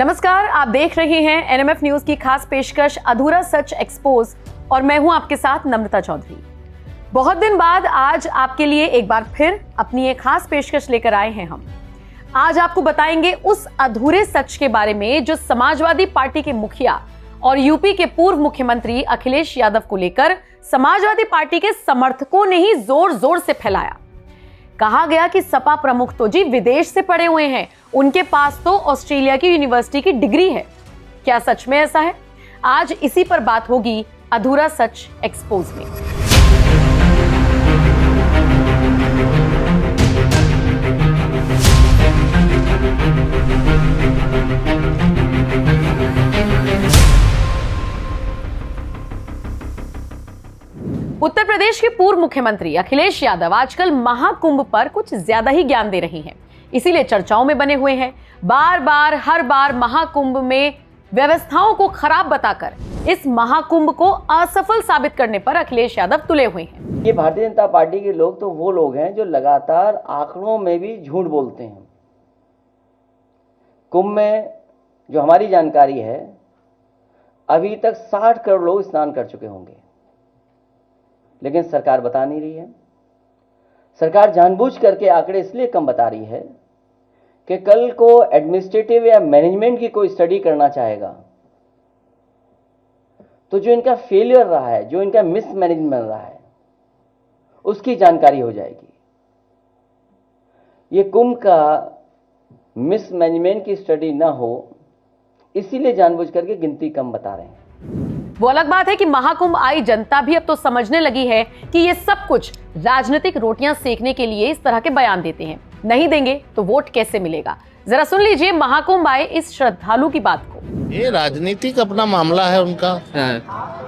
नमस्कार, आप देख रहे हैं एनएमएफ न्यूज की खास पेशकश अधूरा सच एक्सपोज और मैं हूं आपके साथ नम्रता चौधरी। बहुत दिन बाद आज आपके लिए एक बार फिर अपनी एक खास पेशकश लेकर आए हैं हम। आज आपको बताएंगे उस अधूरे सच के बारे में जो समाजवादी पार्टी के मुखिया और यूपी के पूर्व मुख्यमंत्री अखिलेश यादव को लेकर समाजवादी पार्टी के समर्थकों ने ही जोर जोर से फैलाया। कहा गया कि सपा प्रमुख तो जी विदेश से पढ़े हुए हैं, उनके पास तो ऑस्ट्रेलिया की यूनिवर्सिटी की डिग्री है। क्या सच में ऐसा है? आज इसी पर बात होगी अधूरा सच एक्सपोज में। उत्तर प्रदेश के पूर्व मुख्यमंत्री अखिलेश यादव आजकल महाकुंभ पर कुछ ज्यादा ही ज्ञान दे रहे हैं, इसीलिए चर्चाओं में बने हुए हैं। हर बार महाकुंभ में व्यवस्थाओं को खराब बताकर इस महाकुंभ को असफल साबित करने पर अखिलेश यादव तुले हुए हैं। ये भारतीय जनता पार्टी के लोग तो वो लोग हैं जो लगातार आंकड़ों में भी झूठ बोलते हैं। कुंभ में जो हमारी जानकारी है, अभी तक 60 करोड़ लोग स्नान कर चुके होंगे, लेकिन सरकार बता नहीं रही है। सरकार जानबूझ करके आंकड़े इसलिए कम बता रही है कि कल को एडमिनिस्ट्रेटिव या मैनेजमेंट की कोई स्टडी करना चाहेगा तो जो इनका फेलियर रहा है, जो इनका मिसमैनेजमेंट रहा है, उसकी जानकारी हो जाएगी। ये कुंभ का मिसमैनेजमेंट की स्टडी ना हो, इसीलिए जानबूझ करके गिनती कम बता रहे हैं। वो अलग बात है कि महाकुंभ आई जनता भी अब तो समझने लगी है कि ये सब कुछ राजनीतिक रोटियां सेकने के लिए इस तरह के बयान देते हैं। नहीं देंगे तो वोट कैसे मिलेगा? जरा सुन लीजिए महाकुंभ आए इस श्रद्धालु की बात को। ये राजनीतिक अपना मामला है उनका,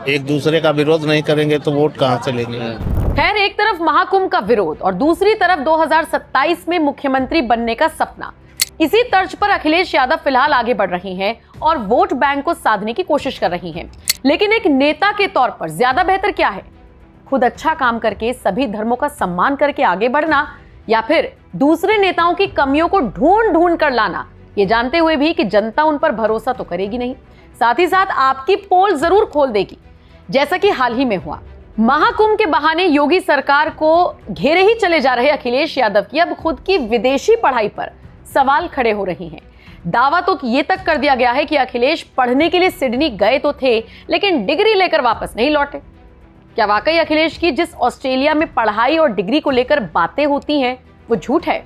एक दूसरे का विरोध नहीं करेंगे तो वोट कहां से लेंगे। खैर, एक तरफ महाकुंभ का विरोध और दूसरी तरफ 2027 में मुख्यमंत्री बनने का सपना। इसी तर्ज पर अखिलेश यादव फिलहाल आगे बढ़ रही हैं और वोट बैंक को साधने की कोशिश कर रही हैं। लेकिन एक नेता के तौर पर ज्यादा बेहतर क्या है? खुद अच्छा काम करके सभी धर्मों का सम्मान करके आगे बढ़ना, या फिर दूसरे नेताओं की कमियों को ढूंढ ढूंढ कर लाना, ये जानते हुए भी कि जनता उन पर भरोसा तो करेगी नहीं, साथ ही साथ आपकी पोल जरूर खोल देगी, जैसा कि हाल ही में हुआ। महाकुंभ के बहाने योगी सरकार को घेरे ही चले जा रहे अखिलेश यादव की अब खुद की विदेशी पढ़ाई पर सवाल खड़े हो रही हैं। दावा तो ये तक कर दिया गया है कि अखिलेश पढ़ने के लिए सिडनी गए तो थे, लेकिन डिग्री लेकर वापस नहीं लौटे। क्या वाकई अखिलेश की जिस ऑस्ट्रेलिया में पढ़ाई और डिग्री को लेकर बातें होती हैं वो झूठ है?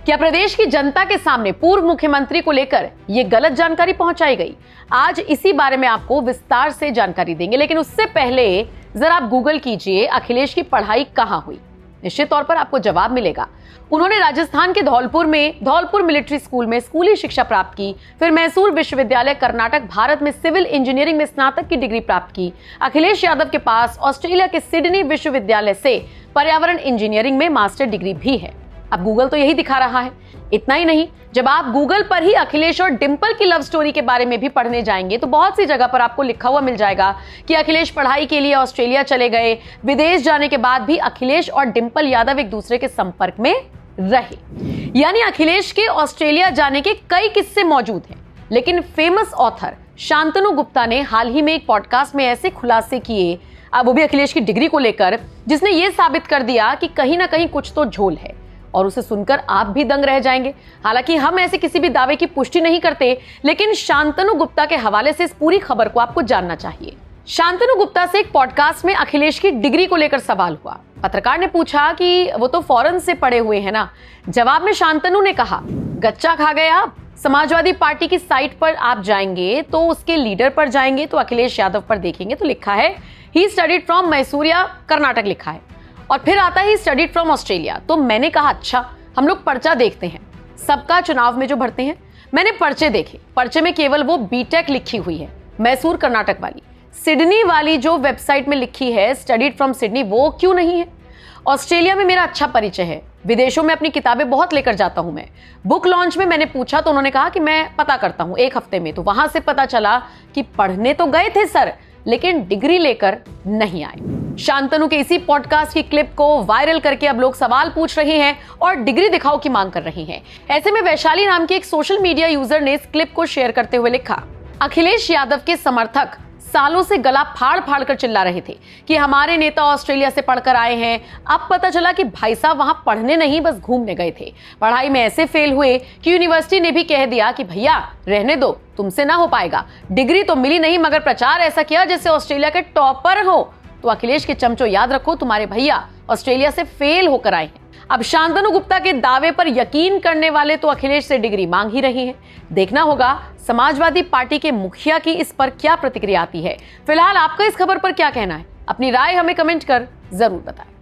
क्या प्रदेश की जनता के सामने पूर्व मुख्यमंत्री को लेकर ये गलत जानकारी पहुंचाई गई? आज इसी बारे में आपको विस्तार से जानकारी देंगे, लेकिन उससे पहले जरा आप गूगल कीजिए अखिलेश की पढ़ाई कहां हुई। निश्चित तौर पर आपको जवाब मिलेगा। उन्होंने राजस्थान के धौलपुर मिलिट्री स्कूल में स्कूली शिक्षा प्राप्त की, फिर मैसूर विश्वविद्यालय कर्नाटक भारत में सिविल इंजीनियरिंग में स्नातक की डिग्री प्राप्त की। अखिलेश यादव के पास ऑस्ट्रेलिया के सिडनी विश्वविद्यालय से पर्यावरण इंजीनियरिंग में मास्टर डिग्री भी है। अब गूगल तो यही दिखा रहा है। इतना ही नहीं, जब आप गूगल पर ही अखिलेश और डिंपल की लव स्टोरी के बारे में भी पढ़ने जाएंगे तो बहुत सी जगह पर आपको लिखा हुआ मिल जाएगा कि अखिलेश पढ़ाई के लिए ऑस्ट्रेलिया चले गए। विदेश जाने के बाद भी अखिलेश और डिंपल यादव एक दूसरे के संपर्क में रहे। यानी अखिलेश के ऑस्ट्रेलिया जाने के कई किस्से मौजूद हैं। लेकिन फेमस ऑथर शांतनु गुप्ता ने हाल ही में एक पॉडकास्ट में ऐसे खुलासे किए, अब वो भी अखिलेश की डिग्री को लेकर, जिसने ये साबित कर दिया कि कहीं ना कहीं कुछ तो झोल है, और उसे सुनकर आप भी दंग रह जाएंगे। हालांकि हम ऐसे किसी भी दावे की पुष्टि नहीं करते, लेकिन शांतनु गुप्ता के हवाले से इस पूरी खबर को आपको जानना चाहिए। शांतनु गुप्ता से एक पॉडकास्ट में अखिलेश की डिग्री को लेकर सवाल हुआ। पत्रकार ने पूछा कि वो तो फॉरेन से पढ़े हुए हैं ना। जवाब में शांतनु ने कहा, गच्चा खा गए आप। समाजवादी पार्टी की साइट पर आप जाएंगे तो उसके लीडर पर जाएंगे तो अखिलेश यादव पर देखेंगे तो लिखा है ही स्टडीड फ्रॉम मैसूरिया कर्नाटक लिखा है, और फिर आता है स्टडीड फ्रॉम ऑस्ट्रेलिया। तो मैंने कहा अच्छा, हम लोग पर्चा देखते हैं सबका चुनाव में जो भरते हैं। मैंने पर्चे देखे, पर्चे में केवल वो बीटेक लिखी हुई है, मैसूर कर्नाटक वाली। सिडनी वाली जो वेबसाइट में लिखी है स्टडीड फ्रॉम सिडनी, वो क्यों नहीं है? ऑस्ट्रेलिया में मेरा अच्छा परिचय है, विदेशों में अपनी किताबें बहुत लेकर जाता हूं मैं। बुक लॉन्च में मैंने पूछा तो उन्होंने कहा कि मैं पता करता हूं 1 हफ्ते में। तो वहां से पता चला कि पढ़ने तो गए थे सर, लेकिन डिग्री लेकर नहीं आए। शांतनु के इसी पॉडकास्ट की क्लिप को वायरल करके अब लोग सवाल पूछ रहे हैं और डिग्री दिखाओ की मांग कर रहे हैं। ऐसे में वैशाली नाम के एक सोशल मीडिया यूजर ने इस क्लिप को शेयर करते हुए लिखा, अखिलेश यादव के समर्थक सालों से गला फाड़ फाड़ कर चिल्ला रहे थे कि हमारे नेता ऑस्ट्रेलिया से पढ़कर आए हैं। अब पता चला कि भाई साहब वहां पढ़ने नहीं बस घूमने गए थे। पढ़ाई में ऐसे फेल हुए कि यूनिवर्सिटी ने भी कह दिया कि भैया रहने दो, तुमसे ना हो पाएगा। डिग्री तो मिली नहीं मगर प्रचार ऐसा किया जैसे ऑस्ट्रेलिया के टॉपर हो। तो अखिलेश के चमचो याद रखो, तुम्हारे भैया ऑस्ट्रेलिया से फेल होकर आए हैं। अब शांतनु गुप्ता के दावे पर यकीन करने वाले तो अखिलेश से डिग्री मांग ही रहे हैं। देखना होगा समाजवादी पार्टी के मुखिया की इस पर क्या प्रतिक्रिया आती है। फिलहाल आपका इस खबर पर क्या कहना है? अपनी राय हमें कमेंट कर जरूर बताएं।